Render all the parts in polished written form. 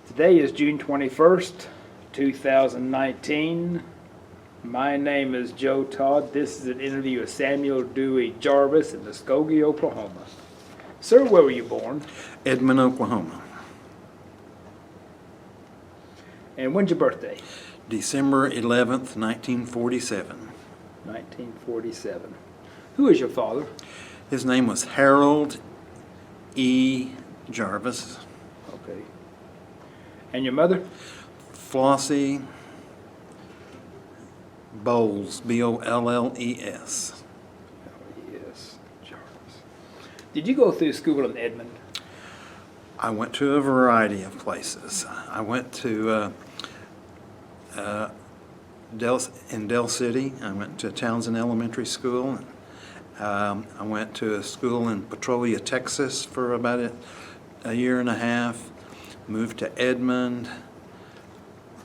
Today is June 21st, 2019. My name is Joe Todd. This is an interview with Samuel Dewey Jarvis in Muskogee, Oklahoma. Sir, where were you born? Edmond, Oklahoma. And when's your birthday? December 11th, 1947. 1947. Who is your father? His name was Harold E. Jarvis. Okay. And your mother? Flossie Bowles, B-O-L-L-E-S. Oh, yes, Jarvis. Did you go through school in Edmond? I went to a variety of places. I went to in Del City. I went to Townsend Elementary School. I went to a school in Petrolia, Texas for about a year and a half. Moved to Edmond.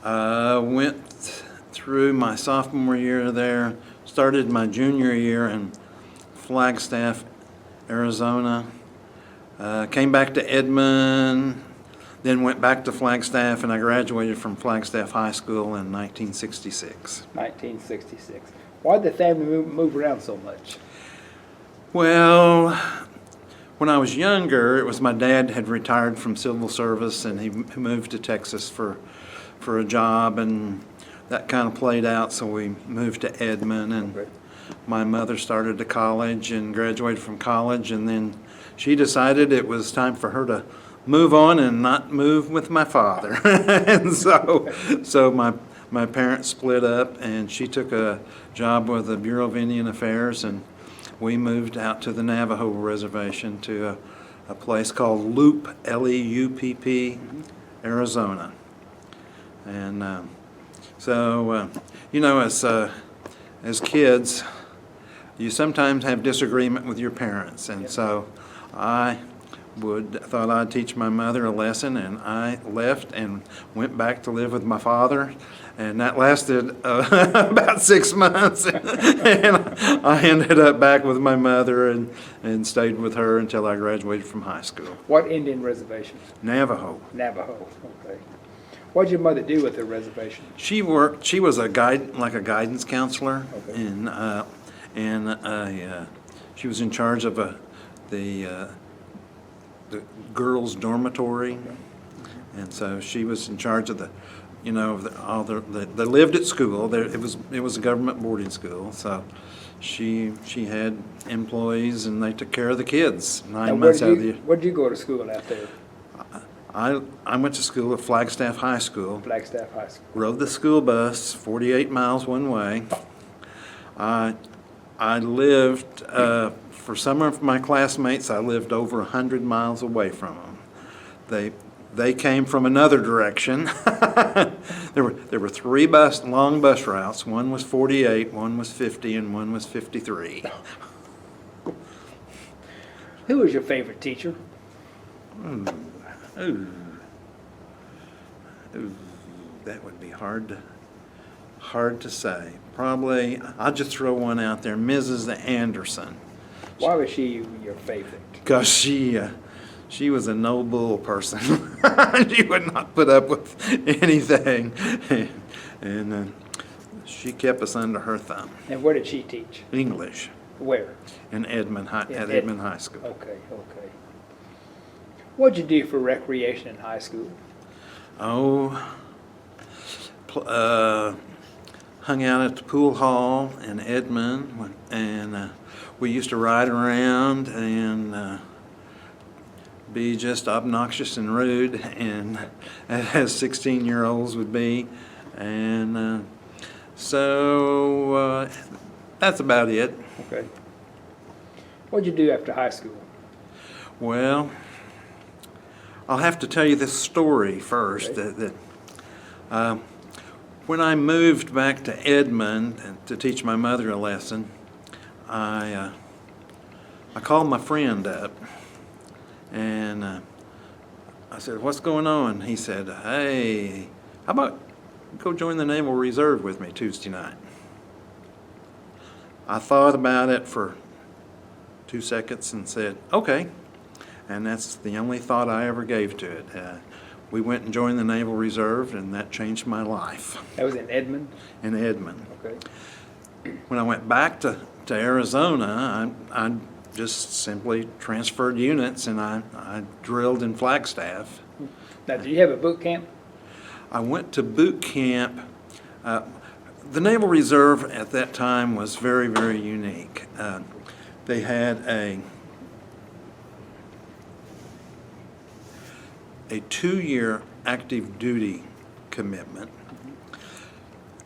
Went through my sophomore year there. Started my junior year in Flagstaff, Arizona. Came back to Edmond. Then went back to Flagstaff, and I graduated from Flagstaff High School in 1966. 1966. Why did the family move around so much? Well, when I was younger, it was my dad had retired from civil service, and he moved to Texas for a job, and that kind of played out, so we moved to Edmond, and my mother started to college and graduated from college, and then she decided it was time for her to move on and not move with my father. And so my parents split up, and she took a job with the Bureau of Indian Affairs, and we moved out to the Navajo Reservation to a place called Loop, L-E-U-P-P, Arizona. And you know, as kids, you sometimes have disagreement with your parents, and so I thought I'd teach my mother a lesson, and I left and went back to live with my father, and that lasted about 6 months. And I ended up back with my mother and stayed with her until I graduated from high school. What Indian reservation? Navajo. Navajo, okay. What did your mother do with her reservation? She was a guidance counselor, Okay. and she was in charge of the girls' dormitory, and so she was in charge of they lived at school. It was a government boarding school, so she had employees, and they took care of the kids 9 months out of the year. Where did you go to school out there? I went to school at Flagstaff High School. Flagstaff High School. Rode the school bus 48 miles one way. I lived, for some of my classmates, I lived over 100 miles away from them. They came from another direction. There were three long bus routes. One was 48, one was 50, and one was 53. Who was your favorite teacher? Ooh, that would be hard to say. Probably, I'll just throw one out there, Mrs. Anderson. Why was she your favorite? Because she was a no-bull person. She would not put up with anything, and she kept us under her thumb. And where did she teach? English. Where? In Edmond Edmond High School. Okay. What did you do for recreation in high school? Hung out at the pool hall in Edmond, and we used to ride around and be just obnoxious and rude, and as 16-year-olds would be, and so that's about it. Okay. What did you do after high school? Well, I'll have to tell you this story first. Okay. When I moved back to Edmond to teach my mother a lesson, I called my friend up, and I said, "What's going on?" He said, "Hey, how about go join the Naval Reserve with me Tuesday night?" I thought about it for 2 seconds and said, "Okay." And that's the only thought I ever gave to it. we went and joined the Naval Reserve, and that changed my life That was in Edmond? in Edmond. Okay. When I went back to Arizona, I just simply transferred units, and I drilled in Flagstaff. Now, did you have a boot camp? I went to boot camp. The Naval Reserve at that time was very, very unique. They had a 2-year active duty commitment.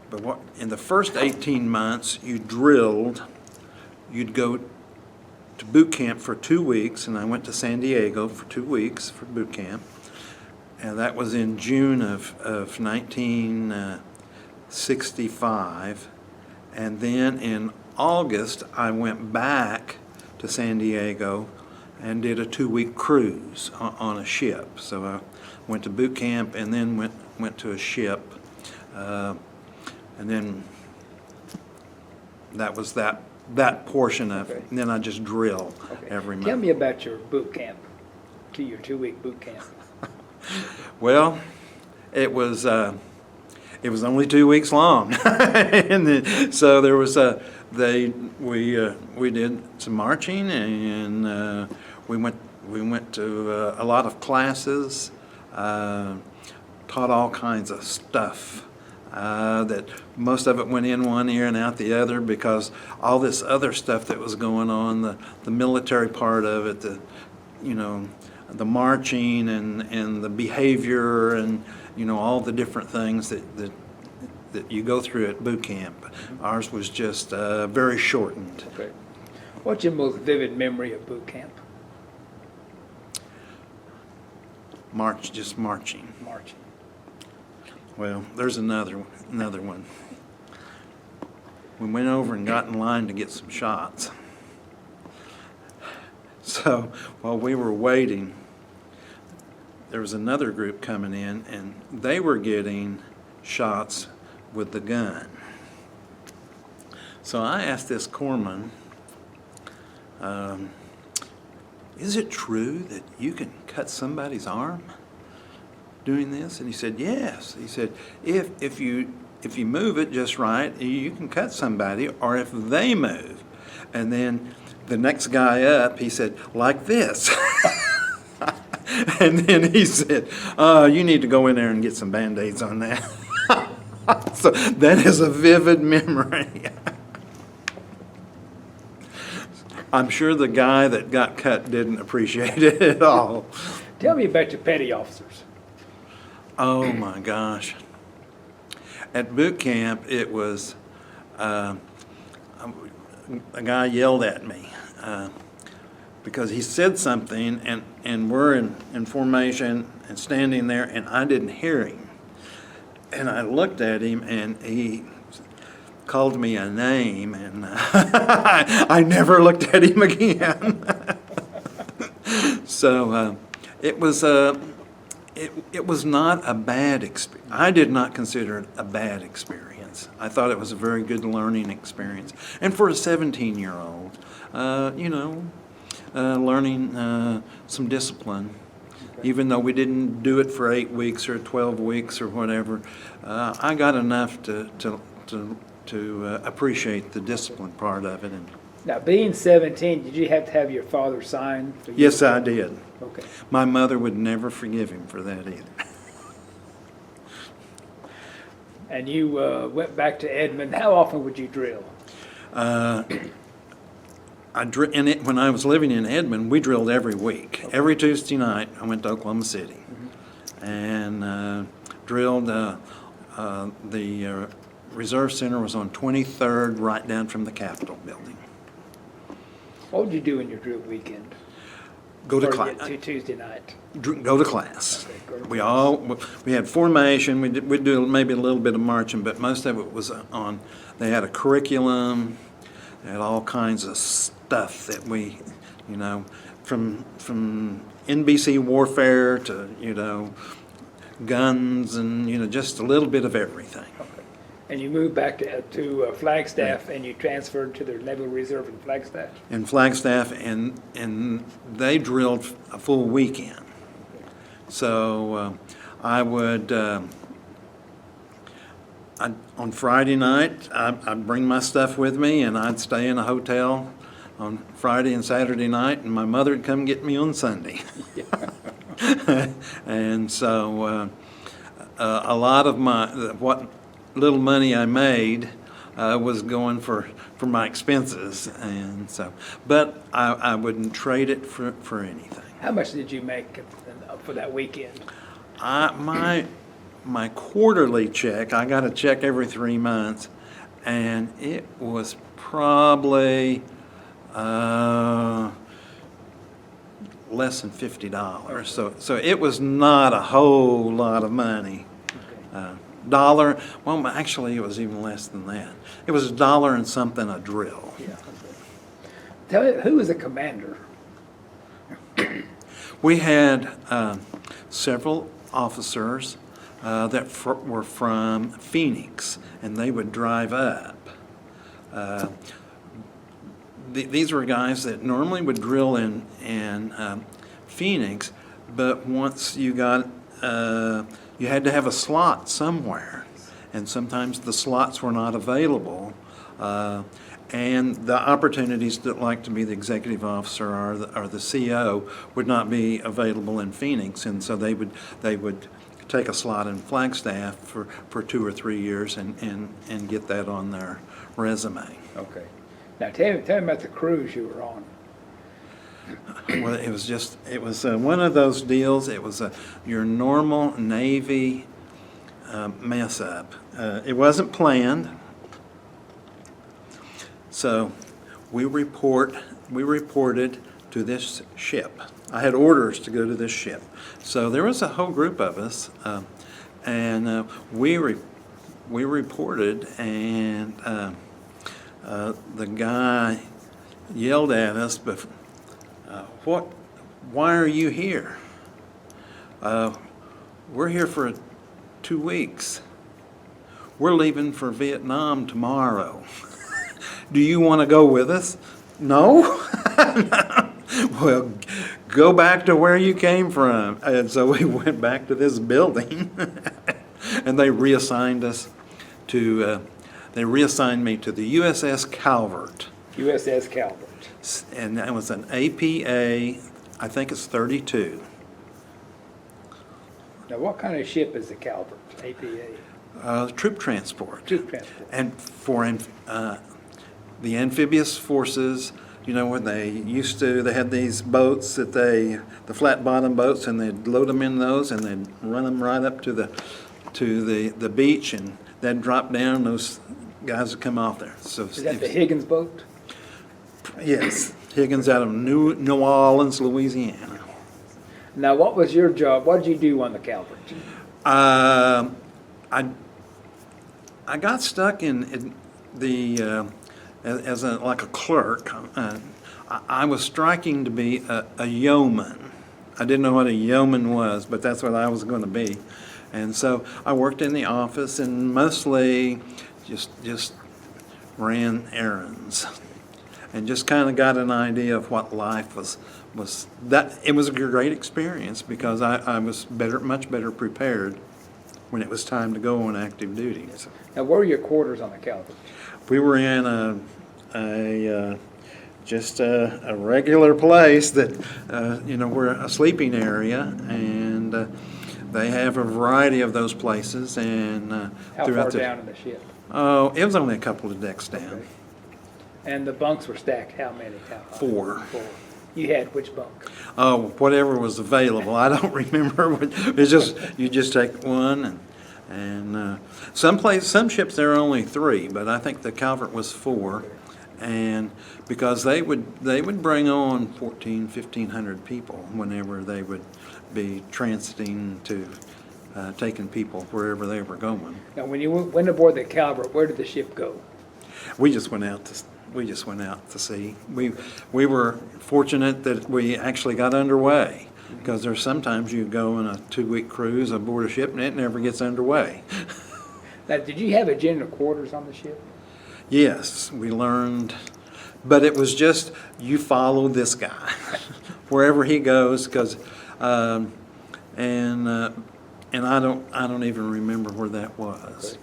But what, in the first 18 months, you drilled, you'd go to boot camp for 2 weeks, and I went to San Diego for 2 weeks for boot camp. And that was in June of 1965. And then in August, I went back to San Diego and did a 2-week cruise on a ship. So I went to boot camp and then went to a ship. And then that was that portion of it. And then I just drill every month. Tell me about your boot camp, your 2-week boot camp. Well, it was only 2 weeks long, and then, so there was we did some marching, and we went to a lot of classes, taught all kinds of stuff. That most of it went in one ear and out the other, because all this other stuff that was going on, the military part of it, the marching and the behavior, and all the different things that you go through at boot camp. Ours was just very shortened. Okay. What's your most vivid memory of boot camp? Just marching. Marching. Well, there's another one. We went over and got in line to get some shots. So while we were waiting, there was another group coming in, and they were getting shots with the gun. So I asked this corpsman, is it true that you can cut somebody's arm doing this? And he said, yes. He said, if you move it just right, you can cut somebody, or if they move. And then the next guy up, he said, like this. And then he said, you need to go in there and get some Band-Aids on that. So that is a vivid memory. I'm sure the guy that got cut didn't appreciate it at all. Tell me about your petty officers. Oh my gosh. At boot camp, it was, a guy yelled at me because he said something, and we're in formation and standing there, and I didn't hear him. And I looked at him, and he called me a name, and I never looked at him again. So it was not a bad experience. I did not consider it a bad experience. I thought it was a very good learning experience. And for a 17-year-old, learning some discipline, even though we didn't do it for 8 weeks or 12 weeks or whatever, I got enough to appreciate the discipline part of it. And Now, being 17, did you have to have your father sign for you? yes, I did. Okay. My mother would never forgive him for that either. And you went back to Edmond. How often would you drill? When I was living in Edmond, we drilled every week. Okay. Every Tuesday night, I went to Oklahoma City and drilled. The Reserve Center was on 23rd, right down from the Capitol building. What would you do in your drill weekend? Go to Or class. Tuesday night. Go to class. Okay, go to We class. we had formation. We'd do maybe a little bit of marching, but most of it was on. They had a curriculum. They had all kinds of stuff that we, from NBC warfare to guns and just a little bit of everything. Okay. And you moved back to Flagstaff, and you transferred to the Naval Reserve in Flagstaff? In Flagstaff, and they drilled a full weekend. So I would, on Friday night, I'd bring my stuff with me, and I'd stay in a hotel on Friday and Saturday night, and my mother would come get me on Sunday. And so a lot of what little money I made was going for my expenses, and so, but I wouldn't trade it for anything. How much did you make for that weekend? My quarterly check, I got a check every 3 months, and it was probably less than $50. So it was not a whole lot of money. Okay. Dollar, well, actually, it was even less than that. It was $1 and something a drill. Yeah. Tell me, who was the commander? We had several officers that were from Phoenix, and they would drive up. These were guys that normally would drill in Phoenix, but once you got, you had to have a slot somewhere, and sometimes the slots were not available. And the opportunities that like to be the executive officer or the CO would not be available in Phoenix, and so they would take a slot in Flagstaff for 2 or 3 years and get that on their resume. Okay. Now tell me about the cruise you were on. Well, it was one of those deals. It was your normal Navy mess up. It wasn't planned. So we reported to this ship. I had orders to go to this ship. So there was a whole group of us, and we reported, and the guy yelled at us, but why are you here? We're here for 2 weeks. We're leaving for Vietnam tomorrow. Do you want to go with us? No? Well, go back to where you came from. And so we went back to this building, and they reassigned me to the USS Calvert. USS Calvert. And that was an APA, I think it's 32. Now, what kind of ship is the Calvert, APA? Troop transport. Troop transport. And for the amphibious forces, you know, when they had these boats the flat bottom boats, and they'd load them in those, and they'd run them right up to the beach, and they'd drop down. Those guys would come off there. So is that the Higgins boat? Yes, Higgins out of New Orleans, Louisiana. Now, what was your job? What did you do on the Calvert? I got stuck in the as like a clerk. I was striking to be a yeoman. I didn't know what a yeoman was, but that's what I was going to be. And so I worked in the office and mostly just ran errands, and just kind of got an idea of what life was. It was a great experience because I was much better prepared when it was time to go on active duty. So, now, where were your quarters on the Calvert? we were in just a regular place that we're a sleeping area, and they have a variety of those places. And How far down in the ship? Oh, it was only a couple of decks down. Okay. And the bunks were stacked how many? 4. You had which bunk? Oh, whatever was available. I don't remember. It's just you just take one, and some ships there are only 3, but I think the Calvert was 4, and because they would bring on 1,500 people whenever they would be transiting to taking people wherever they were going. Now, when you went aboard the Calvert, where did the ship go? We just went out to sea. We were fortunate that we actually got underway, because there's sometimes you go on a 2-week cruise aboard a ship and it never gets underway. Now, did you have a general quarters on the ship? Yes, we learned, but it was just you follow this guy wherever he goes, because and I don't even remember where that was.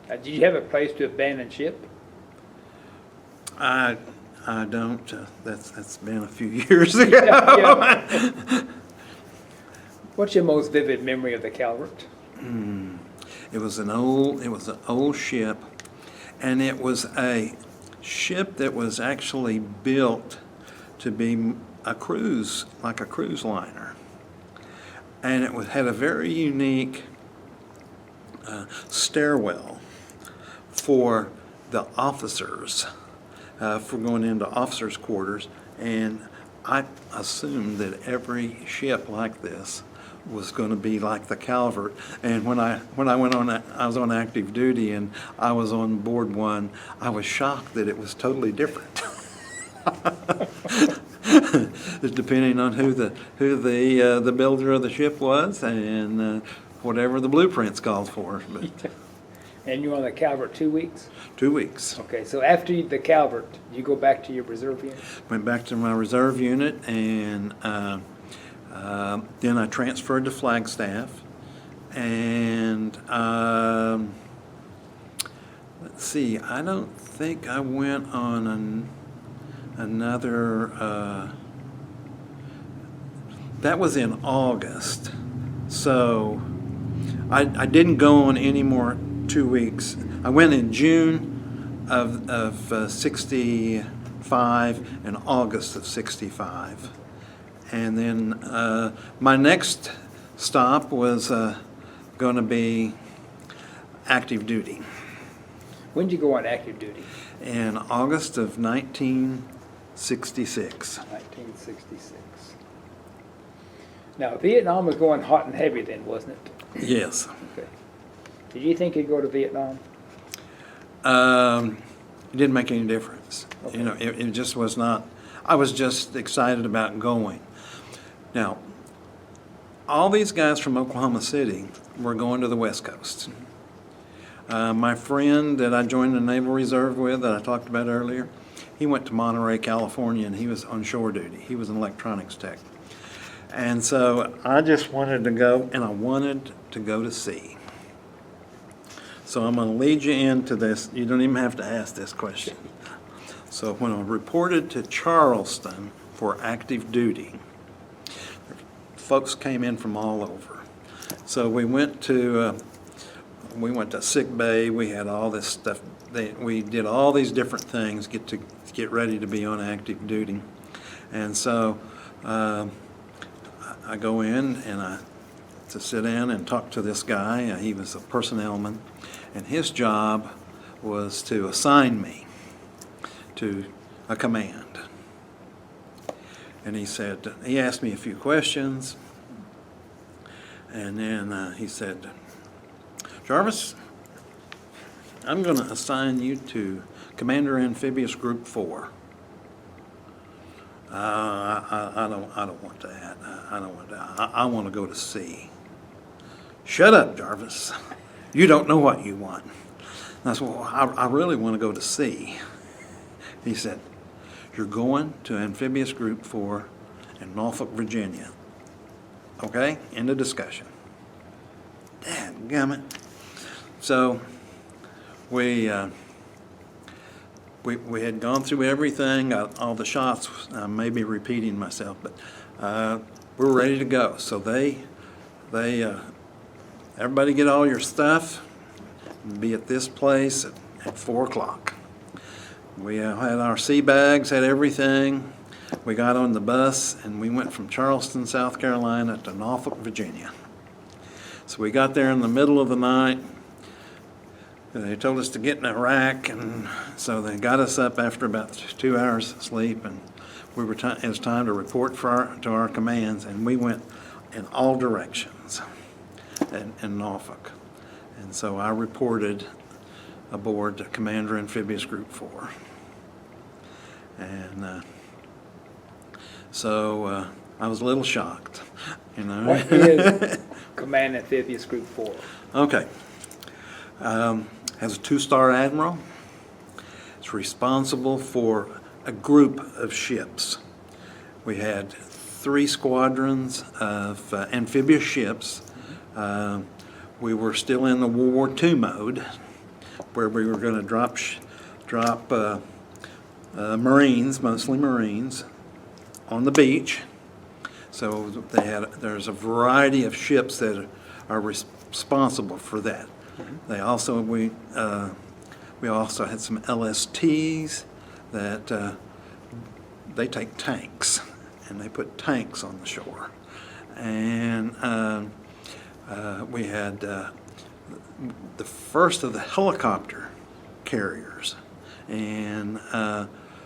Did you have a place to abandon ship? I don't. That's been a few years ago. Yeah. What's your most vivid memory of the Calvert? It was an old ship, and it was a ship that was actually built to be a cruise, like a cruise liner. And it had a very unique stairwell for the officers, for going into officers' quarters. And I assumed that every ship like this was going to be like the Calvert. And when I went on, I was on active duty and I was on board one. I was shocked that it was totally different. Depending on who the builder of the ship was and whatever the blueprints called for. But And you were on the Calvert 2 weeks? 2 weeks. Okay, so after the Calvert, you go back to your reserve unit? Went back to my reserve unit, and then I transferred to Flagstaff. And let's see, I don't think I went on another. That was in August, so I didn't go on any more 2 weeks. I went in June of 65 and August of 65. And then my next stop was going to be active duty. When did you go on active duty? In August of 1966. 1966. Now, Vietnam was going hot and heavy then, wasn't it? Yes. Okay. Did you think you'd go to Vietnam? It didn't make any difference. Okay. You know, it just was not. I was just excited about going. Now, all these guys from Oklahoma City were going to the West Coast. My friend that I joined the Naval Reserve with, that I talked about earlier, he went to Monterey, California, and he was on shore duty. He was an electronics tech. And so I just wanted to go, and I wanted to go to sea. So I'm going to lead you into this. You don't even have to ask this question. So when I reported to Charleston for active duty, folks came in from all over. So we went to sick bay. We had all this stuff. We did all these different things get ready to be on active duty. And so I go in and to sit down and talk to this guy. He was a personnelman, and his job was to assign me to a command. And he asked me a few questions, and then he said, Jarvis, I'm going to assign you to Commander Amphibious Group 4. I don't want that. I don't want that. I want to go to sea. Shut up, Jarvis. You don't know what you want. And I said, well, I really want to go to sea. He said, you're going to Amphibious Group 4 in Norfolk, Virginia. Okay? End of discussion. Dadgummit. So we had gone through everything, got all the shots. I may be repeating myself, but we were ready to go. So everybody get all your stuff, be at this place at 4 o'clock. We had our sea bags, had everything. We got on the bus and we went from Charleston, South Carolina to Norfolk, Virginia. So we got there in the middle of the night. They told us to get in a rack, and so they got us up after about 2 hours of sleep, and it was time to report to our commands, and we went in all directions in Norfolk. And so I reported aboard to Commander Amphibious Group 4. And so I was a little shocked, you know. What is Command Amphibious Group 4? Okay. Has a 2-star admiral. It's responsible for a group of ships. We had 3 squadrons of amphibious ships We were still in the World War II mode, where we were going to drop Marines, mostly Marines, on the beach. So there's a variety of ships that are responsible for that. We also had some LSTs that they take tanks, and they put tanks on the shore. And we had the first of the helicopter carriers. And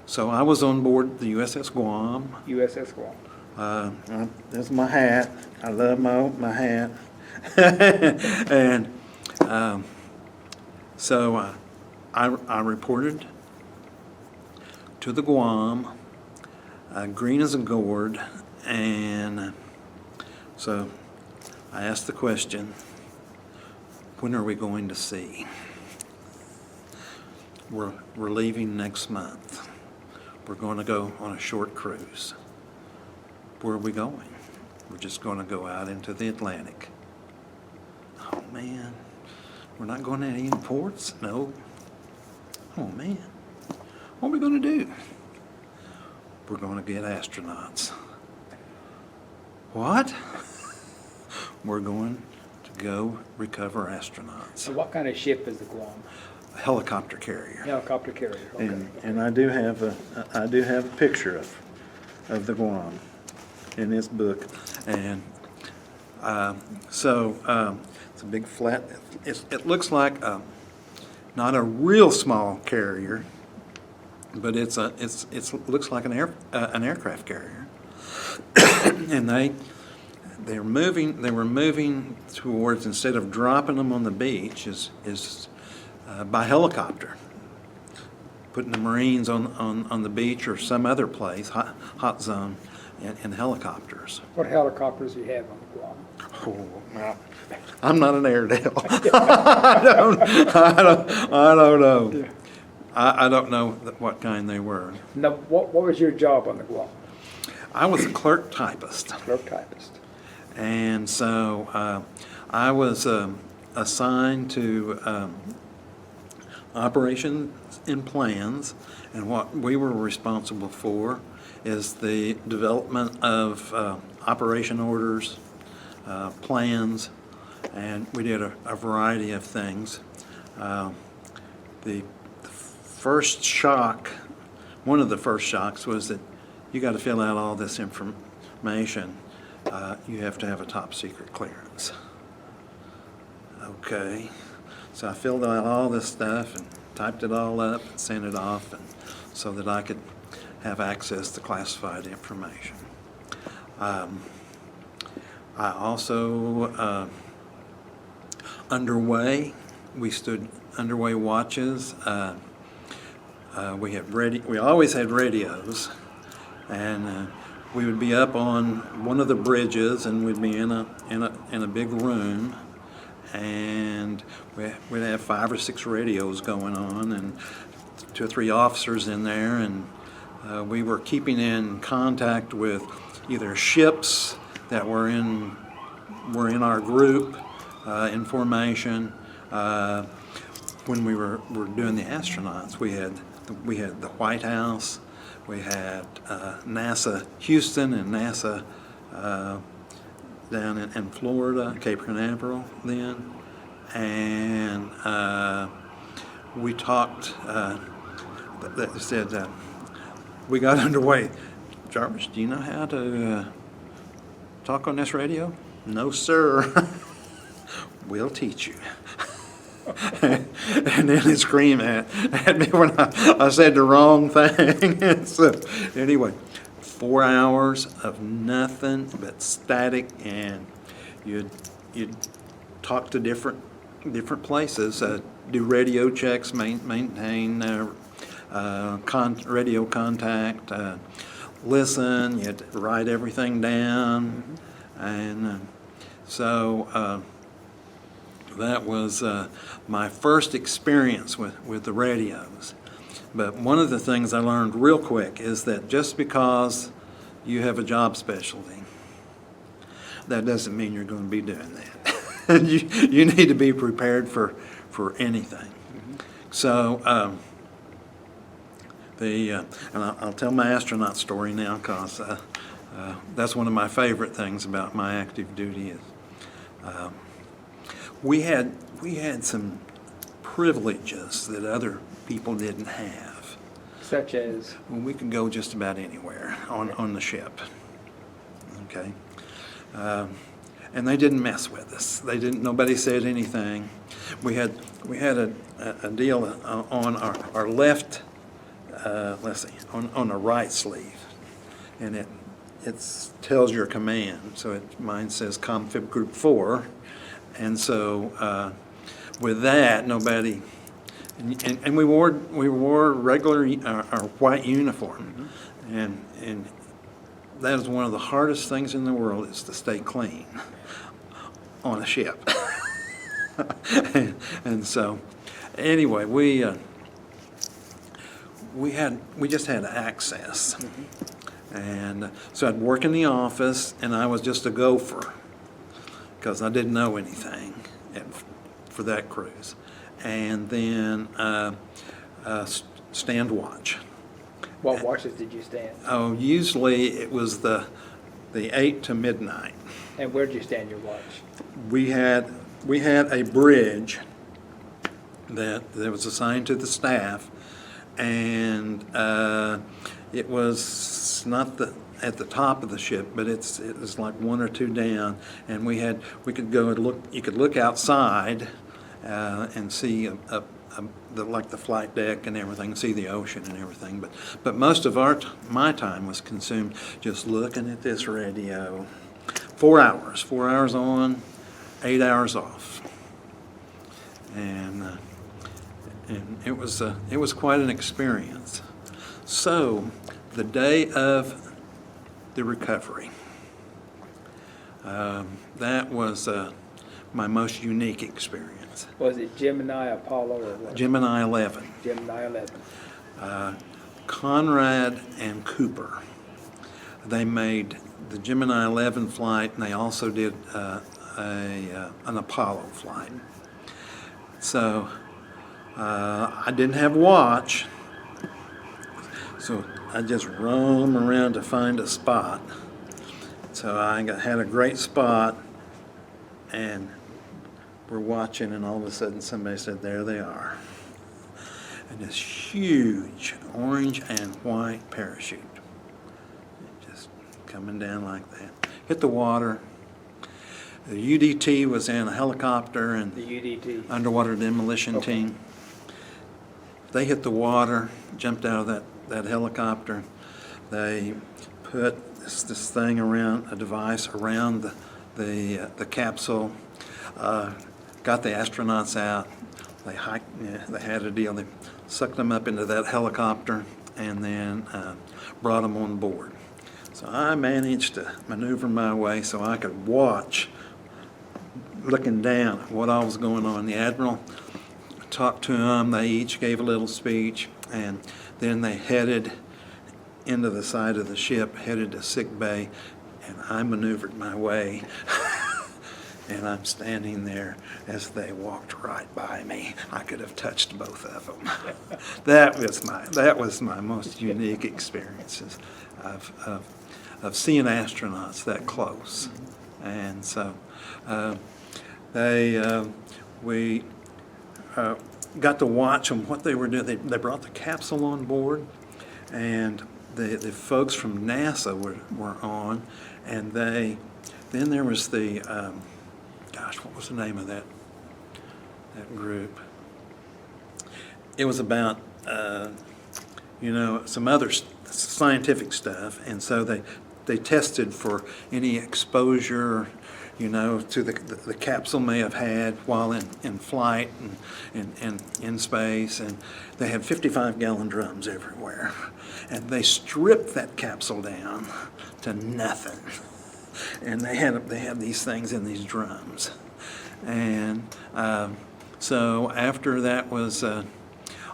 so I was on board the USS Guam. USS Guam. There's my hat. I love my hat. And so I reported to the Guam, green as a gourd, and so I asked the question, when are we going to sea? We're leaving next month. We're going to go on a short cruise. Where are we going? We're just going to go out into the Atlantic. Oh man, we're not going to any ports? No. Oh man, what are we going to do? We're going to get astronauts. What? We're going to go recover astronauts. So what kind of ship is the Guam? A helicopter carrier. Helicopter carrier. Okay. And I do have a picture of the Guam in this book. And so it's a big flat. It looks like not a real small carrier, but it looks like an aircraft carrier. And they were moving towards, instead of dropping them on the beach, is by helicopter, putting the Marines on the beach or some other place, hot zone, in helicopters. What helicopters do you have on the Guam? Oh, well, I'm not an Airedale. I don't know. Yeah. I don't know what kind they were. Now, what was your job on the Guam? I was a clerk typist. Clerk typist. And so I was assigned to operations and plans, and what we were responsible for is the development of operation orders, plans, and we did a variety of things. The first shock, one of the first shocks, was that you got to fill out all this information. You have to have a top secret clearance. Okay, so I filled out all this stuff and typed it all up and sent it off, and so that I could have access to classified information. I also underway. We stood underway watches. We always had radios, and we would be up on one of the bridges, and we'd be in a big room, and we'd have 5 or 6 radios going on, and 2 or 3 officers in there, and we were keeping in contact with either ships that were in our group in formation. When we were doing the astronauts, we had the White House, we had NASA Houston and NASA down in Florida, Cape Canaveral then, and we talked. That said, we got underway. Jarvis, do you know how to talk on this radio? No, sir. We'll teach you. And then he screamed at me when I said the wrong thing. And so, anyway, 4 hours of nothing but static, and you'd talk to different places, do radio checks, maintain radio contact, listen. You had to write everything down, and so. That was my first experience with the radios. But one of the things I learned real quick is that just because you have a job specialty, that doesn't mean you're going to be doing that. you need to be prepared for anything. So and I'll tell my astronaut story now, because that's one of my favorite things about my active duty is we had some privileges that other people didn't have. Such as? Well, we could go just about anywhere on the ship. Okay. And they didn't mess with us. Nobody said anything. We had a deal on our left, let's see, on the right sleeve, and it tells your command. So mine says Confib Group 4, and so with that, nobody, and we wore regular our white uniform, and that is one of the hardest things in the world, is to stay clean on a ship. and so anyway, we just had access. And so I'd work in the office, and I was just a gopher because I didn't know anything for that cruise. And then stand watch. What watches did you stand? Oh, usually it was the 8 to midnight. And where did you stand your watch? We had a bridge that was assigned to the staff, and it was not at the top of the ship, but it was like 1 or 2 down, and we could go and look. You could look outside and see like the flight deck and everything, see the ocean and everything. But most of my time was consumed just looking at this radio. 4 hours on, 8 hours off, and it was quite an experience. So the day of the recovery, that was my most unique experience. Was it Gemini, Apollo, or what? Gemini 11. Gemini 11. Conrad and Cooper, they made the Gemini 11 flight, and they also did an Apollo flight. So I didn't have a watch, so I just roam around to find a spot. So I had a great spot, and we're watching, and all of a sudden somebody said, "There they are." And this huge orange and white parachute just coming down like that. Hit the water. The UDT was in a helicopter, and The UDT. underwater demolition Okay. team. They hit the water, jumped out of that helicopter. They put this thing around, a device around the capsule, got the astronauts out. They hiked, they had a deal. They sucked them up into that helicopter and then brought them on board. So I managed to maneuver my way so I could watch, looking down at what all was going on. The admiral talked to them. They each gave a little speech, and then they headed into the side of the ship, headed to sick bay, and I maneuvered my way. And I'm standing there as they walked right by me. I could have touched both of them. That was my most unique experiences of seeing astronauts that close. And so we got to watch them, what they were doing. They brought the capsule on board, and the folks from NASA were on, and then there was the what was the name of that group? It was about some other scientific stuff, and so they tested for any exposure, to the capsule may have had while in flight and in space, and they had 55-gallon drums everywhere, and they stripped that capsule down to nothing. And they had these things in these drums, and so after that was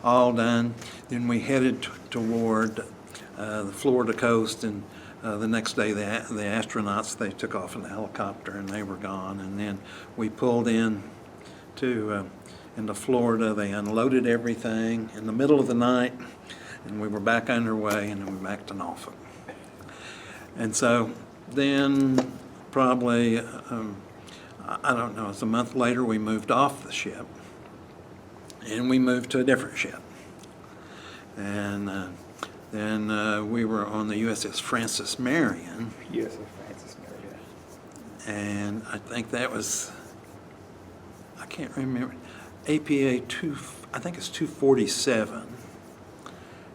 all done, then we headed toward the Florida coast, and The next day, the astronauts, they took off in the helicopter and they were gone. And then we pulled in into Florida. They unloaded everything in the middle of the night, and we were back underway, and then we back to Norfolk. And so then probably, I don't know, it's a month later, we moved off the ship, and we moved to a different ship. And then we were on the USS Francis Marion. USS Francis Marion. And I think that was, I can't remember, APA 2, I think it's 247.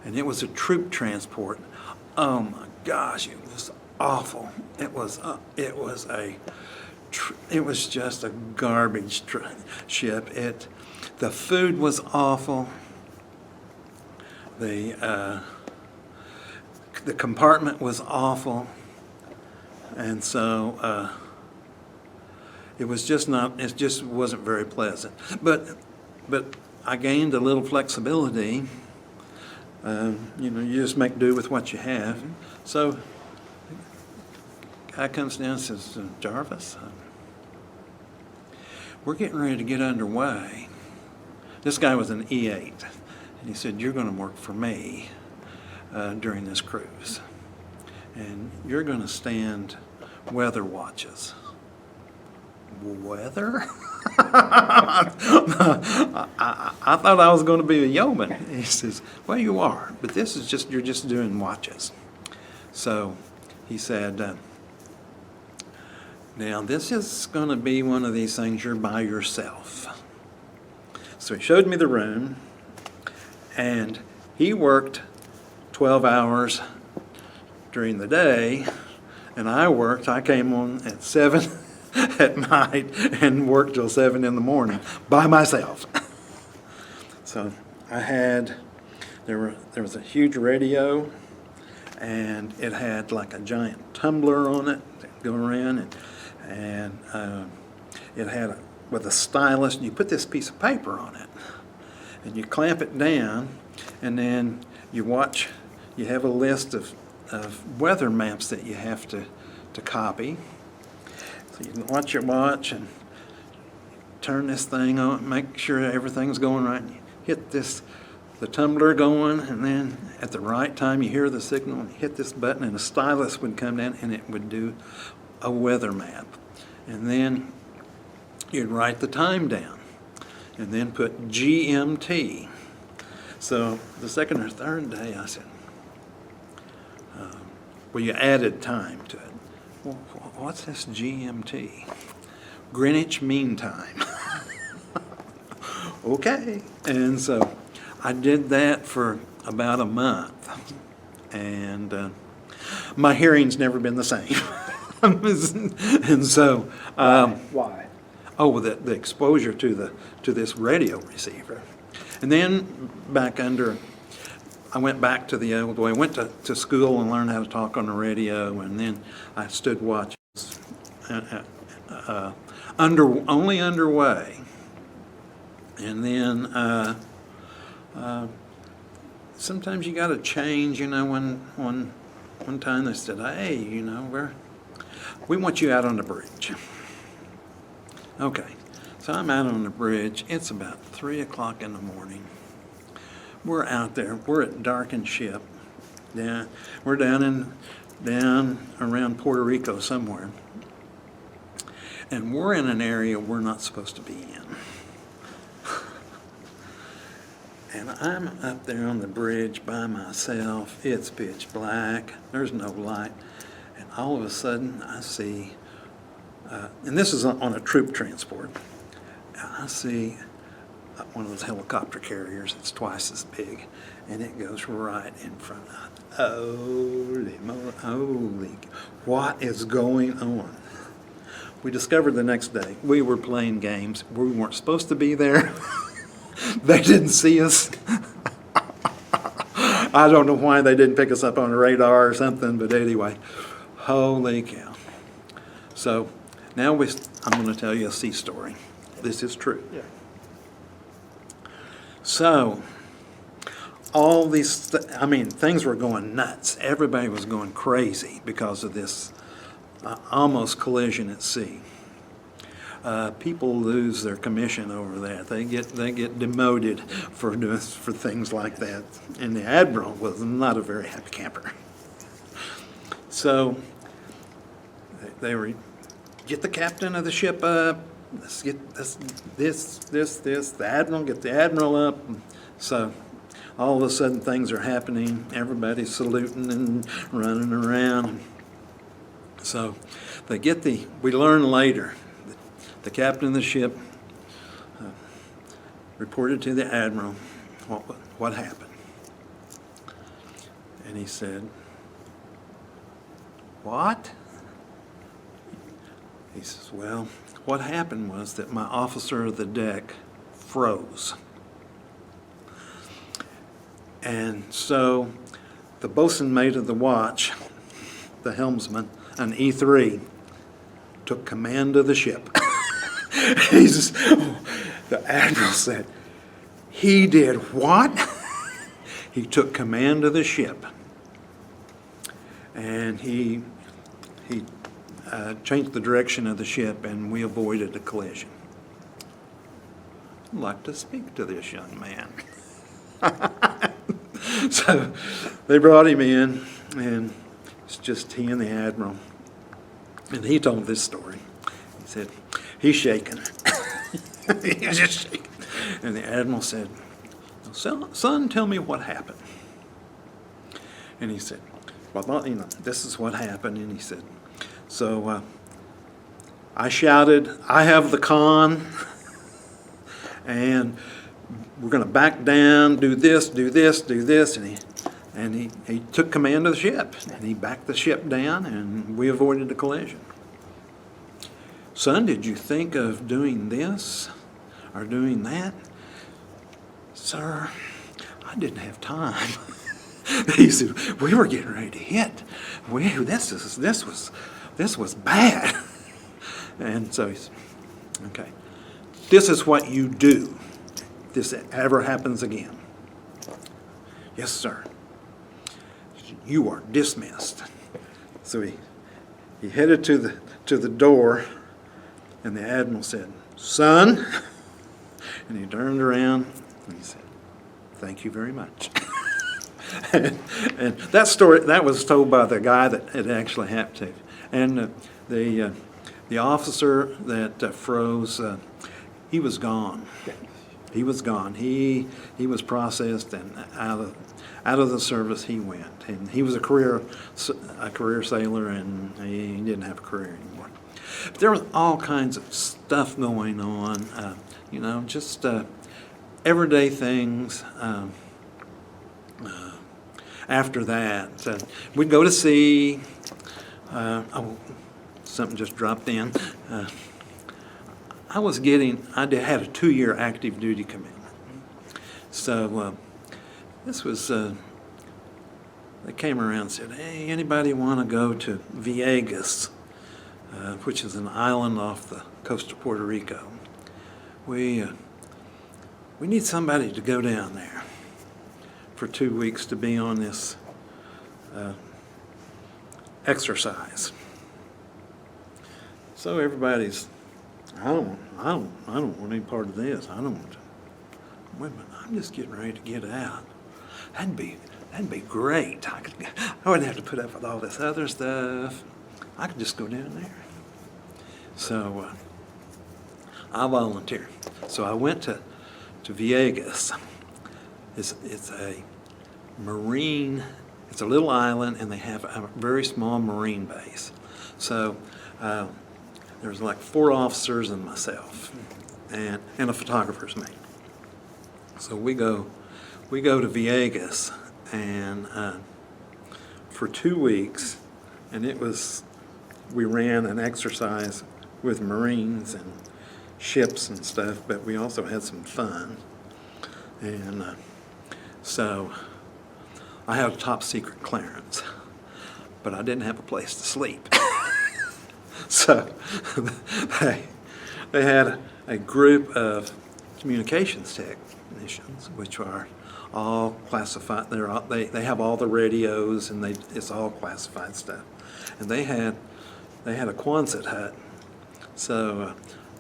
And it was a troop transport. Oh my gosh, it was awful. It was just a garbage ship. The food was awful. The compartment was awful, and so it just wasn't very pleasant. But I gained a little flexibility. You just make do with what you have. So guy comes down and says, Jarvis, we're getting ready to get underway. This guy was an E8, and he said, you're going to work for me during this cruise, and you're going to stand weather watches. Weather? I thought I was going to be a yeoman. He says, well, you are, but you're just doing watches. So he said, now this is going to be one of these things you're by yourself. So he showed me the room, and he worked 12 hours during the day, and I came on at 7 at night and worked till 7 in the morning by myself. So there was a huge radio, and it had like a giant tumbler on it that go around, and it had with a stylus, and you put this piece of paper on it, and you clamp it down, and then you have a list of weather maps that you have to copy. So you watch your watch and turn this thing on, make sure everything's going right. You hit the tumbler going, and then at the right time you hear the signal and hit this button, and a stylus would come down and it would do a weather map. And then you'd write the time down and then put GMT. So the second or third day I said, well, you added time to it. Well, what's this GMT? Greenwich Mean Time. Okay. And so I did that for about a month, and my hearing's never been the same. And so Why? Oh, the exposure to this radio receiver. And then I went back to the old way. I went to school and learned how to talk on the radio, and then I stood watches only underway. And then sometimes you got to change. One time they said, "Hey, we want you out on the bridge." Okay, so I'm out on the bridge. It's about 3 o'clock in the morning. We're out there. We're at darkened ship. Yeah, we're down around Puerto Rico somewhere, and we're in an area we're not supposed to be in. And I'm up there on the bridge by myself. It's pitch black. There's no light, and all of a sudden I see. And this is on a troop transport. I see one of those helicopter carriers that's twice as big, and it goes right in front of it. Holy, what is going on? We discovered the next day we were playing games. We weren't supposed to be there. They didn't see us. I don't know why they didn't pick us up on the radar or something, but anyway, holy cow. So now I'm going to tell you a sea story. This is true. Yeah. So all these, things were going nuts. Everybody was going crazy because of this almost collision at sea. People lose their commission over that. They get demoted for things like that. And the admiral was not a very happy camper. So they were, get the captain of the ship up. Let's get this. The admiral, get the admiral up. So all of a sudden things are happening. Everybody's saluting and running around. So we learn later, the captain of the ship reported to the admiral what happened. And he said, "What?" He says, "Well, what happened was that my officer of the deck froze. And so the bosun mate of the watch, the helmsman, an E3, took command of the ship." The admiral said, "He did what?" He took command of the ship. And he changed the direction of the ship, and we avoided a collision. I'd like to speak to this young man. So they brought him in, and it's just he and the admiral. And he told this story. He said, he's shaking. He's just shaking. And the admiral said, "Son, tell me what happened." And he said, "Well, this is what happened." And he said, "So I shouted, 'I have the con,' and we're going to back down, do this, do this, do this." And he took command of the ship, and he backed the ship down, and we avoided the collision. "Son, did you think of doing this or doing that?" "Sir, I didn't have time." He said, "We were getting ready to hit. This was bad." And so he said, "Okay, this is what you do if this ever happens again." "Yes, sir." "You are dismissed." So he headed to the door, and the admiral said, "Son," and he turned around and he said, "Thank you very much." And that story, that was told by the guy that it actually happened to. And the officer that froze, he was gone. He was gone. He was processed, and out of the service he went. And he was a career sailor, and he didn't have a career anymore. But there was all kinds of stuff going on, just everyday things. After that, we'd go to sea. Something just dropped in. I had a 2-year active duty commitment. So this was, they came around and said, "Hey, anybody want to go to Vieques, which is an island off the coast of Puerto Rico? We need somebody to go down there for 2 weeks to be on this exercise." So everybody's, I don't want any part of this. I don't want to. Wait a minute, I'm just getting ready to get out. That'd be great. I wouldn't have to put up with all this other stuff. I could just go down there. So I volunteered. So I went to Vieques. It's a marine. It's a little island, and they have a very small marine base. So there's like 4 officers and myself, and a photographer's mate. So we go to Vieques, and for 2 weeks, and we ran an exercise with Marines and ships and stuff, but we also had some fun. And so I had a top secret clearance, but I didn't have a place to sleep. So they had a group of communications technicians, which are all classified. They have all the radios, and it's all classified stuff. And they had a Quonset hut, so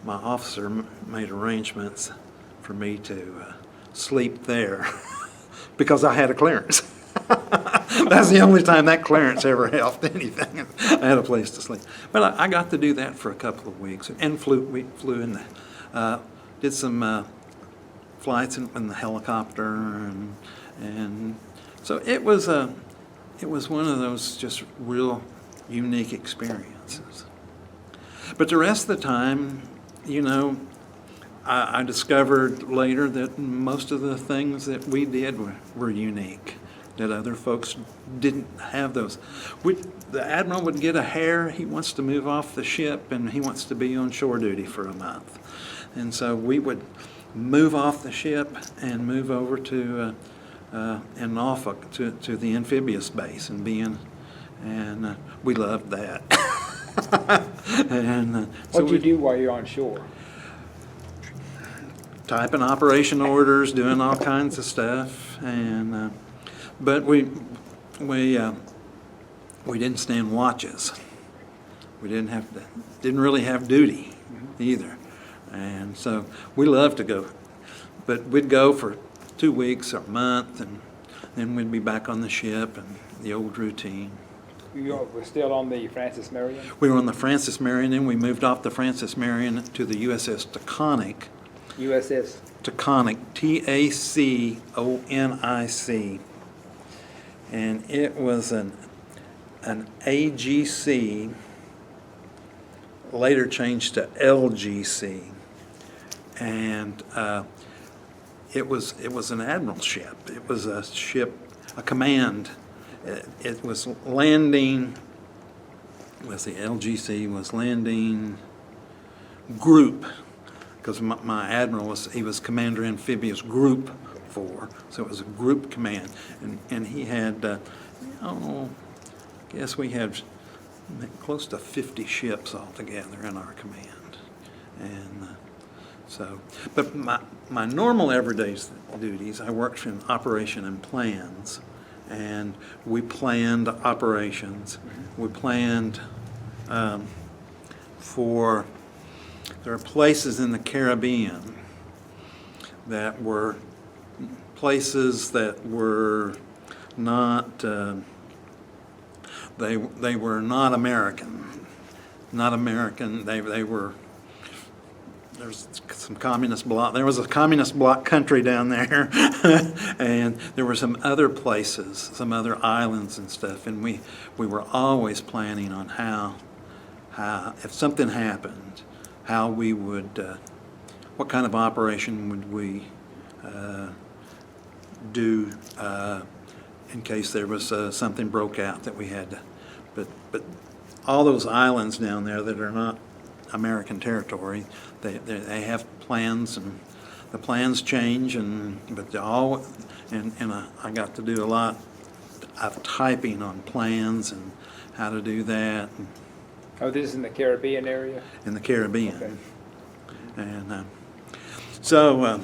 my officer made arrangements for me to sleep there because I had a clearance. That's the only time that clearance ever helped anything. I had a place to sleep. But I got to do that for a couple of weeks, and we flew in, did some flights in the helicopter, and so it was one of those just real unique experiences. But the rest of the time, you know, I discovered later that most of the things that we did were unique, that other folks didn't have those. The admiral would get a hair, he wants to move off the ship, and he wants to be on shore duty for a month. And so we would move off the ship and move over to in Norfolk to the amphibious base and we loved that. And what did you do while you're on shore? Typing operation orders, doing all kinds of stuff, and but we didn't stand watches. We didn't really have duty either, and so we loved to go. But we'd go for 2 weeks or a month, and then we'd be back on the ship and the old routine. You were still on the Francis Marion? We were on the Francis Marion, and we moved off the Francis Marion to the USS Taconic. USS? Taconic, Taconic. And it was an AGC, later changed to LGC. And it was an admiral ship. It was a ship, a command. It was landing, let's see, LGC was landing group, because my admiral was commander amphibious group 4, so it was a group command, and he had, I guess we had close to 50 ships altogether in our command, and so, but my normal everyday duties, I worked in operation and plans, and we planned operations. We planned there are places in the Caribbean that were places that were not, they were not American. Not American, they were, there's some communist bloc, there was a communist bloc country down there, and there were some other places, some other islands and stuff, and we were always planning on how if something happened, how we would, what kind of operation would we do in case there was something broke out that we had to, but all those islands down there that are not American territory, they have plans, and the plans change, but I got to do a lot of typing on plans and how to do that. Oh, this is in the Caribbean area? In the Caribbean. Okay. And so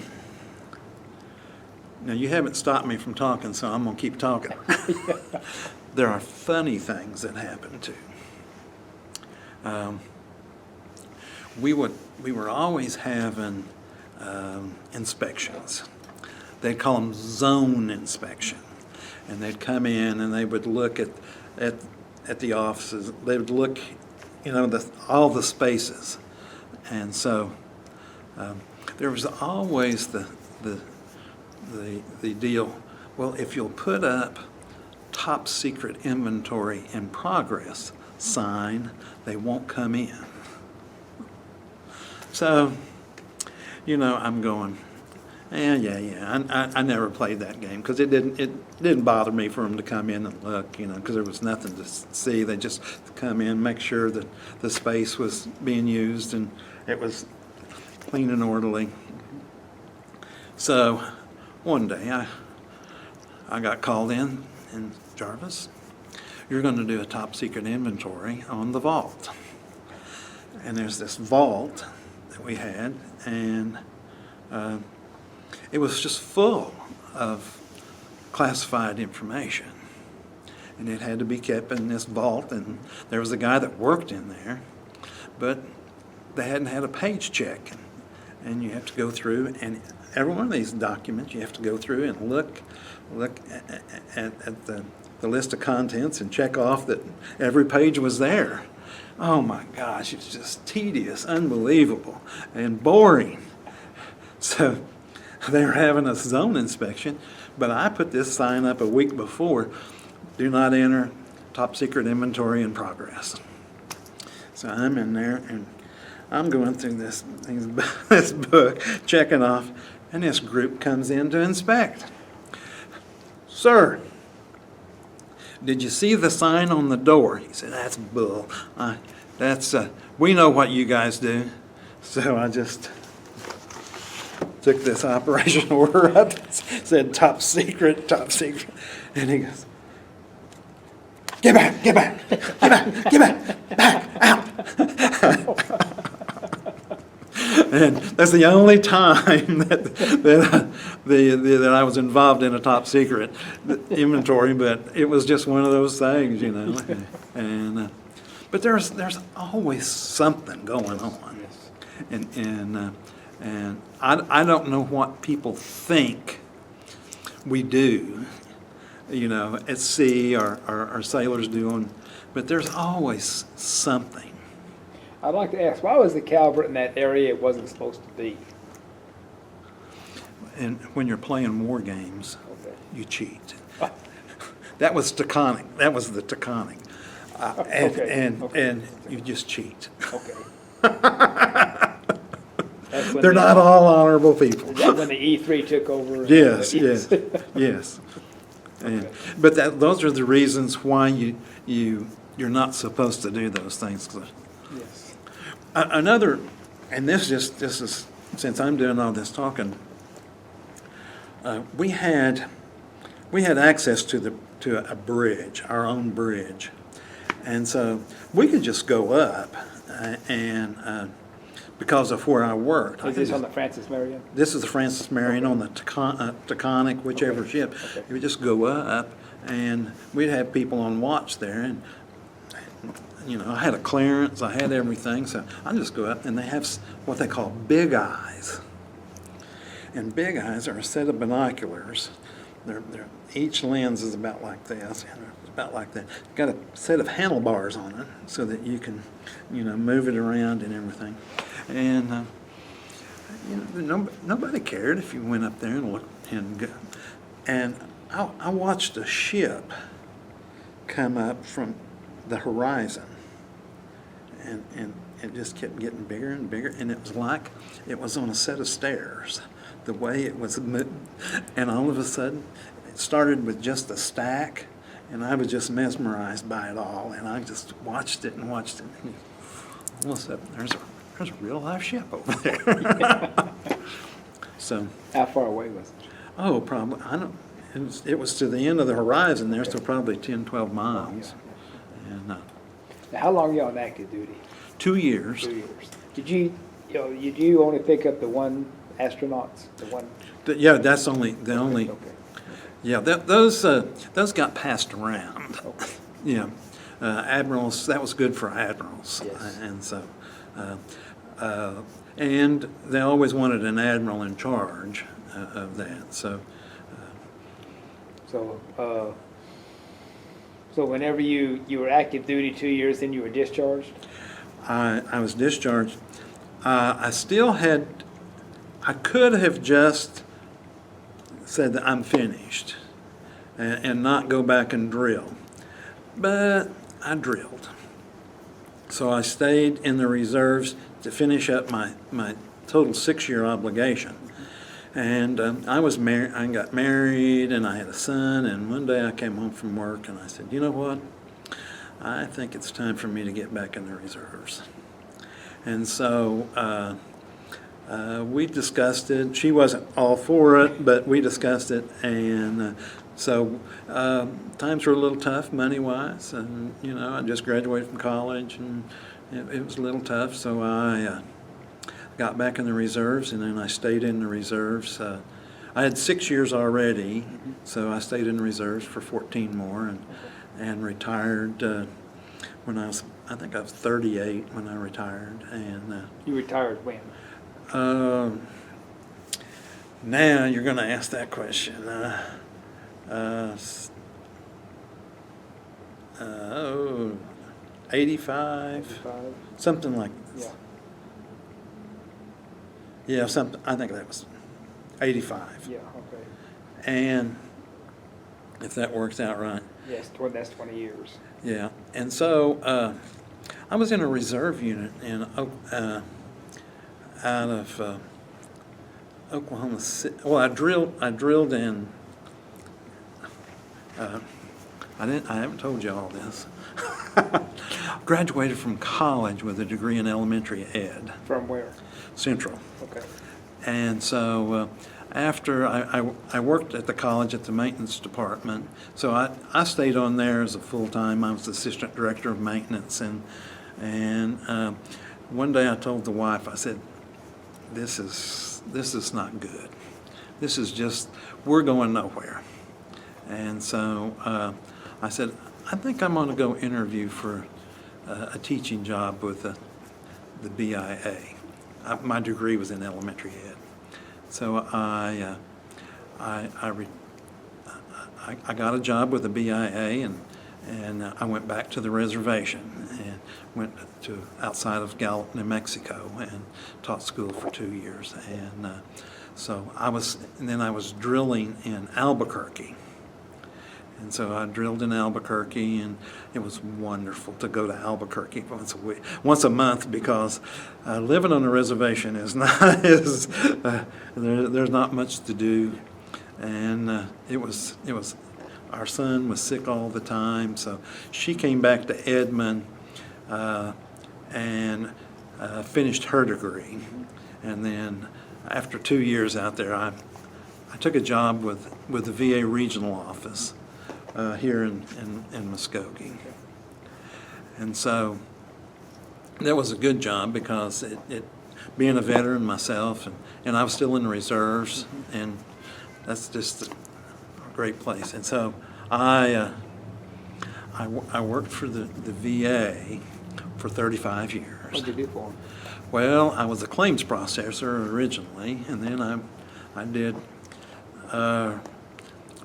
now you haven't stopped me from talking, so I'm going to keep talking. There are funny things that happen too. We were always having inspections. They'd call them zone inspection, and they'd come in and they would look at the offices. They would look, all the spaces, and so there was always the deal. Well, if you'll put up top secret inventory in progress sign, they won't come in. So, I'm going, yeah. I never played that game because it didn't bother me for them to come in and look, because there was nothing to see. They just come in, make sure that the space was being used and it was clean and orderly. So, one day I got called in, and Jarvis, you're going to do a top secret inventory on the vault. And there's this vault that we had, and it was just full of classified information. And it had to be kept in this vault, and there was a guy that worked in there, but they hadn't had a page check. And you have to go through, and every one of these documents, you have to go through and look at the list of contents and check off that every page was there. Oh my gosh, it's just tedious, unbelievable, and boring. So they were having a zone inspection, but I put this sign up a week before: do not enter, top secret inventory in progress. So I'm in there and I'm going through this book, checking off, and this group comes in to inspect. Sir, did you see the sign on the door? He said, that's bull. We know what you guys do. So I just took this operation order up, said top secret, and he goes, get back, out. And that's the only time that I was involved in a top secret inventory, but it was just one of those things, you know. And but there's always something going on, and I don't know what people think we do, you know, at sea or our sailors doing, but there's always something. I'd like to ask, why was the Calvert in that area it wasn't supposed to be? And when you're playing war games, Okay. you cheat. That was Taconic. That was the Taconic. And you just cheat. Okay. That's when They're not all honorable people. Is that when the E3 took over? Yes. And, but those are the reasons why you're not supposed to do those things. Yes. Another, and this is since I'm doing all this talking, we had access to a bridge, our own bridge, and so we could just go up and because of where I worked. Is this on the Francis Marion? This is the Francis Marion on the Taconic, whichever ship. Okay. You would just go up, and we'd have people on watch there, and you know, I had a clearance, I had everything, so I just go up, and they have what they call big eyes. And big eyes are a set of binoculars. They're each lens is about like this, about like that. Got a set of handlebars on it so that you can, you know, move it around and everything. And you know, nobody cared if you went up there and looked and go. And I watched a ship come up from the horizon, and it just kept getting bigger and bigger, and it was like it was on a set of stairs, the way it was moving. And all of a sudden, it started with just a stack, and I was just mesmerized by it all, and I just watched it and watched it. And all of a sudden, there's a real live ship over there. So. How far away was it? Oh, probably, I don't, it was to the end of the horizon there, so probably 10, 12 miles. And Now, how long were you on active duty? 2 years. 2 years. Did you only pick up the one astronauts? The one? Yeah, that's the only. Okay. Yeah, those got passed around. Okay. Yeah, admirals. That was good for admirals, Yes. and so, and they always wanted an admiral in charge of that. So, So whenever you were active duty 2 years, then you were discharged? I was discharged. I still had. I could have just said that I'm finished and not go back and drill, but I drilled. So I stayed in the reserves to finish up my total 6-year obligation. And I was married. I got married, and I had a son. And one day I came home from work, and I said, "You know what? I think it's time for me to get back in the reserves." And so we discussed it. She wasn't all for it, but we discussed it. And so times were a little tough money-wise. And, you know, I just graduated from college, and it was a little tough. So I got back in the reserves, and then I stayed in the reserves I had 6 years already, so I stayed in reserves for 14 more and retired when I think I was 38 when I retired. And You retired when? Now you're going to ask that question. 85, 55? something like Yeah. yeah, something. I think that was 85. Yeah, okay. And if that works out right. Yes, that's 20 years. Yeah, and so I was in a reserve unit in out of Oklahoma City. Well, I drilled in. I haven't told you all this. Graduated from college with a degree in elementary ed. From where? Central. Okay. And so after I worked at the college at the maintenance department, so I stayed on there as a full-time. I was assistant director of maintenance, and one day I told the wife, I said, this is not good. This is just, we're going nowhere. And so I said, I think I'm going to go interview for a teaching job with the BIA. My degree was in elementary ed. So I got a job with the BIA, and I went back to the reservation and went to outside of Gallup, New Mexico, and taught school for 2 years. And so then I was drilling in Albuquerque. And so I drilled in Albuquerque, and it was wonderful to go to Albuquerque once a month, because living on a reservation is not there's not much to do, and it was our son was sick all the time, so she came back to Edmond and finished her degree, and then after 2 years out there, I took a job with the VA regional office. Here in Muskogee. And so that was a good job, because it being a veteran myself, and I was still in the reserves, and that's just a great place. And so I worked for the VA for 35 years. What did you do for them? Well, I was a claims processor originally, and then I did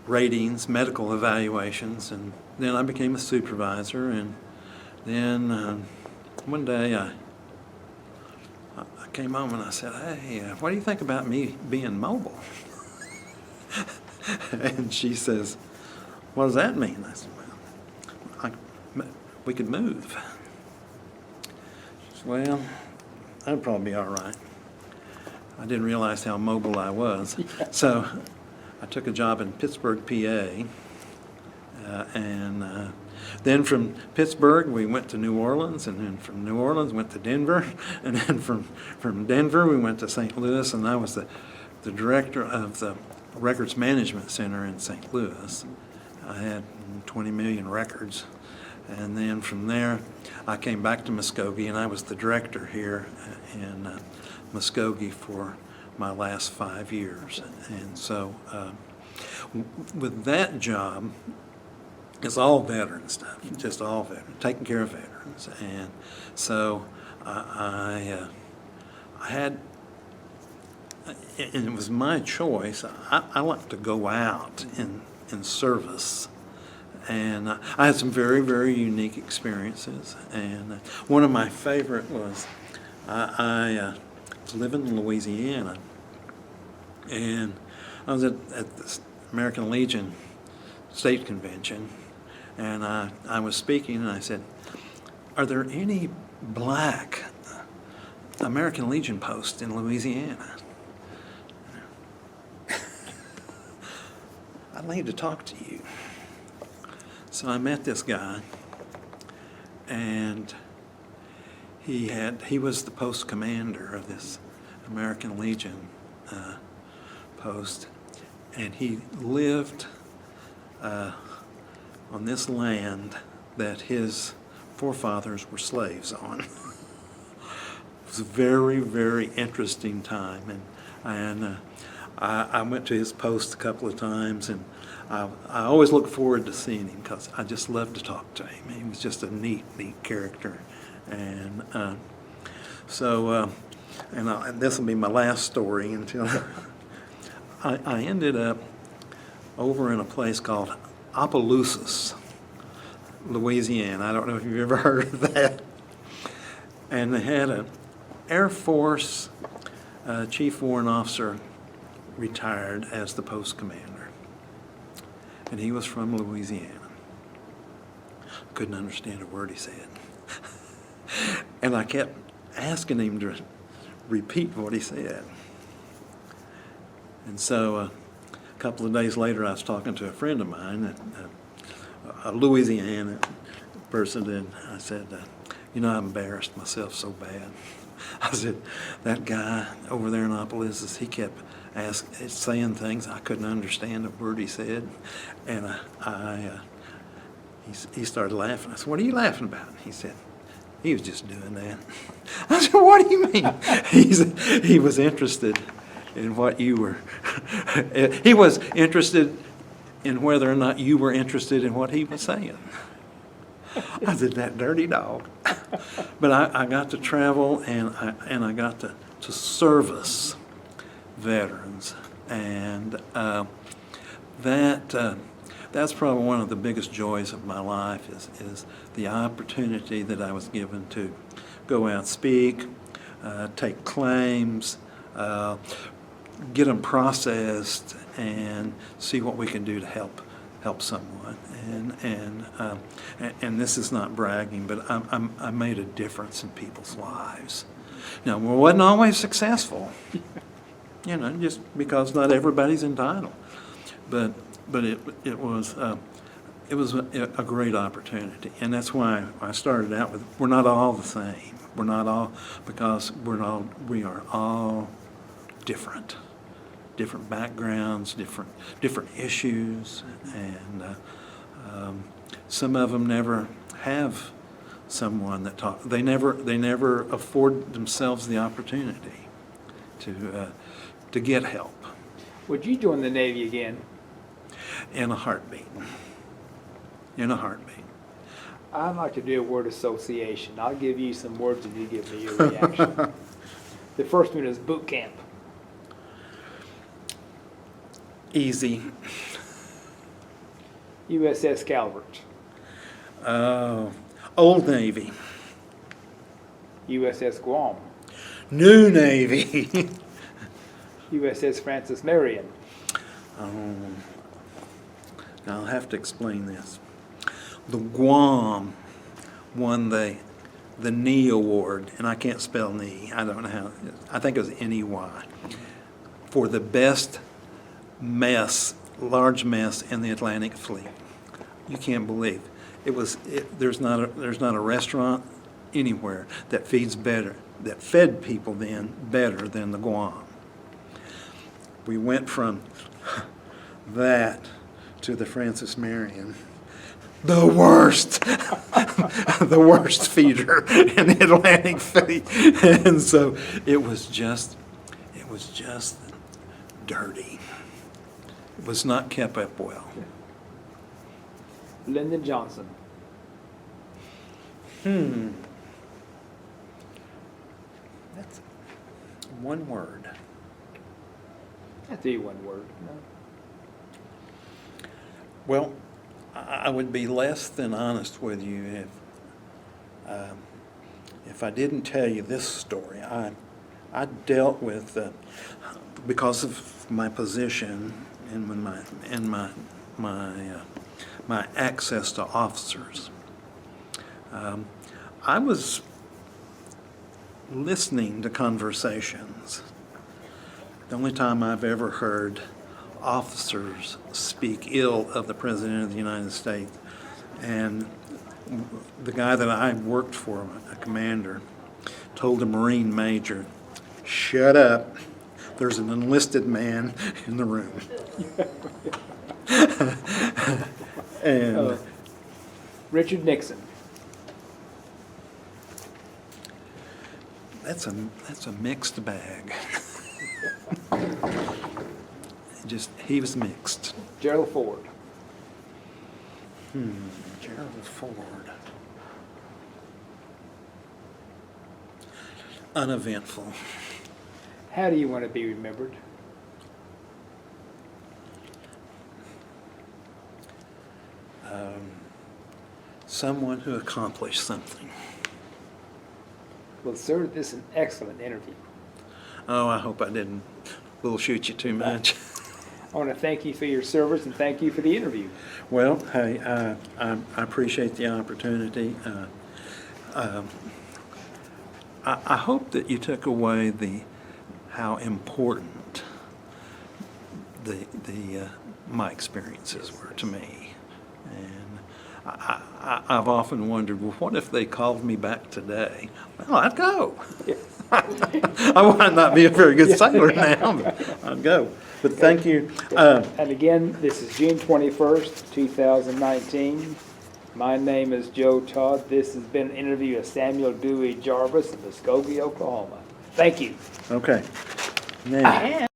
ratings, medical evaluations, and then I became a supervisor. And then one day I came home and I said, hey, what do you think about me being mobile? And she says, what does that mean? I said, well, we could move. She said, well, that'd probably be all right. I didn't realize how mobile I was. So I took a job in Pittsburgh, PA, and then from Pittsburgh we went to New Orleans, and then from New Orleans went to Denver, and then from Denver we went to St. Louis, and I was the director of the Records Management Center in St. Louis. I had 20 million records, and then from there I came back to Muskogee, and I was the director here in Muskogee for my last 5 years. And so with that job, it's all veteran stuff, just all veteran, taking care of veterans. And so I had, and it was my choice. I like to go out in service. And I had some very, very unique experiences. And one of my favorite was I was living in Louisiana, and I was at the American Legion State Convention, and I was speaking, and I said, are there any black American Legion posts in Louisiana? I need to talk to you. So I met this guy, and he was the post commander of this American Legion post, and he lived on this land that his forefathers were slaves on. It was a very, very interesting time, and I went to his post a couple of times, and I always look forward to seeing him because I just love to talk to him. He was just a neat character. And and this will be my last story until I ended up over in a place called Opelousas, Louisiana. I don't know if you've ever heard of that. And they had an Air Force chief warrant officer retired as the post commander. And he was from Louisiana. Couldn't understand a word he said. And I kept asking him to repeat what he said. And so a couple of days later, I was talking to a friend of mine, a Louisiana person, and I said, I embarrassed myself so bad. I said, that guy over there in Opelousas, he kept saying things I couldn't understand a word he said, and he started laughing. I said, what are you laughing about? He said, he was just doing that. I said, what do you mean? He was interested in what you were. He was interested in whether or not you were interested in what he was saying. I said, that dirty dog. But I got to travel, and I got to service veterans, and that's probably one of the biggest joys of my life is the opportunity that I was given to go out, speak, take claims, get them processed, and see what we can do to help someone. And this is not bragging, but I made a difference in people's lives. Now, I wasn't always successful, just because not everybody's entitled. But it was a great opportunity, and that's why I started out with, we're not all the same. We're not all, because we are all different backgrounds, different issues, and some of them never have someone that talk. They never afford themselves the opportunity to get help. Would you join the Navy again? In a heartbeat. In a heartbeat. I'd like to do a word association. I'll give you some words and you give me your reaction. The first one is boot camp. Easy. USS Calvert. Old Navy. USS Guam. New Navy. USS Francis Marion. I'll have to explain this. The Guam won the NE award, and I can't spell NE. I don't know how. I think it was NEY, for the best large mess in the Atlantic Fleet. You can't believe there's not a restaurant anywhere that fed people then better than the Guam. We went from that to the Francis Marion, the worst feeder in the Atlantic Fleet, and so it was just dirty. It was not kept up well. Lyndon Johnson. That's one word. That's the one word. No. Well, I would be less than honest with you if I didn't tell you this story. I dealt with because of my position and my access to officers. I was listening to conversations. The only time I've ever heard officers speak ill of the President of the United States. And the guy that I worked for, a commander, told a Marine major, "Shut up, there's an enlisted man in the room." And Richard Nixon. that's a mixed bag. he was mixed. Gerald Ford. Gerald Ford. Uneventful. How do you want to be remembered? Someone who accomplished something. Well, sir, this is an excellent interview. Oh, I hope I didn't bullshit you too much. I want to thank you for your service and thank you for the interview. Well, hey, I appreciate the opportunity. I hope that you took away how important my experiences were to me, and I've often wondered, well, what if they called me back today? Well, I'd go. I might not be a very good sailor now, but I'd go. But thank you. And again, this is June 21st, 2019. My name is Joe Todd. This has been an interview of Samuel Dewey Jarvis in Muskogee, Oklahoma. Thank you. Okay. Now.